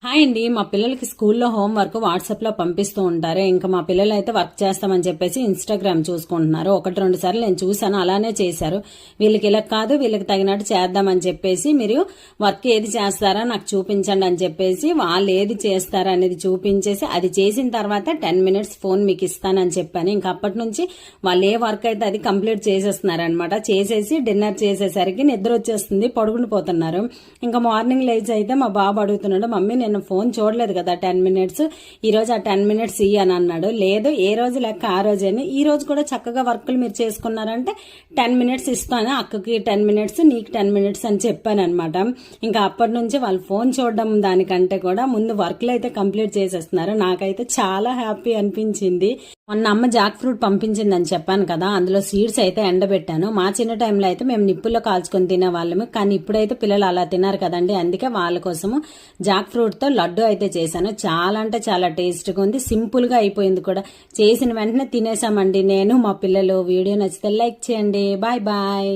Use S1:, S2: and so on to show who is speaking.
S1: Hi అండి. మా పిల్లలకి స్కూల్లో హోంవర్క్ వాట్సాప్లో పంపిస్తూ ఉంటారు. ఇంకా మా పిల్లలు అయితే వర్క్ చేస్తామని చెప్పేసి ఇన్స్టాగ్రామ్ చూసుకుంటున్నారు. 1-2 సార్లు నేను చూశాను, అలానే చేశారు. వీళ్ళకి ఇలా కాదు, వీళ్ళకి తగినట్టు చేద్దామని చెప్పేసి మీరు వర్క్ ఏది చేస్తారా నాకు చూపించండి అని చెప్పేసి వాళ్ళు ఏది చేస్తారా అనేది చూపించేసి అది చేసిన తర్వాత 10 మినిట్స్ ఫోన్ మీకు ఇస్తానని చెప్పాను. ఇంకా అప్పటి నుంచి వాళ్ళు ఏ వర్క్ అయితే అది కంప్లీట్ చేసేస్తున్నారు అనమాట. చేసేసి డిన్నర్ చేసేసరికి నిద్ర వచ్చేస్తుంది, పడుకుని పోతున్నారు. ఇంకా మార్నింగ్ లేచి అయితే మా బాబు అడుగుతున్నాడు, మమ్మీ నేను ఫోన్ చూడలేదు కదా 10 మినిట్స్, ఈ రోజు ఆ 10 మినిట్స్ ఇయ్యి అని అన్నాడు. లేదు, ఏ రోజు లెక్క ఆ రోజని, ఈ రోజు కూడా చక్కగా వర్కులు మీరు చేసుకున్నారంటే 10 మినిట్స్ ఇస్తాను, అక్కకి 10 మినిట్స్ నీకు 10 మినిట్స్ అని చెప్పాను అనమాట. ఇంకా అప్పటి నుంచి వాళ్ళు ఫోన్ చూడడం దానికంటే కూడా ముందు వర్క్లు అయితే కంప్లీట్ చేసేస్తున్నారు. నాకైతే చాలా హ్యాపీ అనిపించింది. మొన్న అమ్మ జాక్ ఫ్రూట్ పంపించిందని చెప్పాను కదా, అందులో సీడ్స్ అయితే ఎండబెట్టాను. మా చిన్న టైంలో అయితే మేము నిప్పుల్లో కాల్చుకొని తినేవాళ్ళము, కానీ ఇప్పుడైతే పిల్లలు అలా తిన్నారు కదండి, అందుకే వాళ్ళ కోసము జాక్ ఫ్రూట్తో లడ్డు అయితే చేశాను. చాలా అంటే చాలా టేస్ట్గా ఉంది, సింపుల్గా అయిపోయింది కూడా. చేసిన వెంటనే తినేసామండి నేను మా పిల్లలు. వీడియో నచ్చితే లైక్ చేయండి. Bye bye.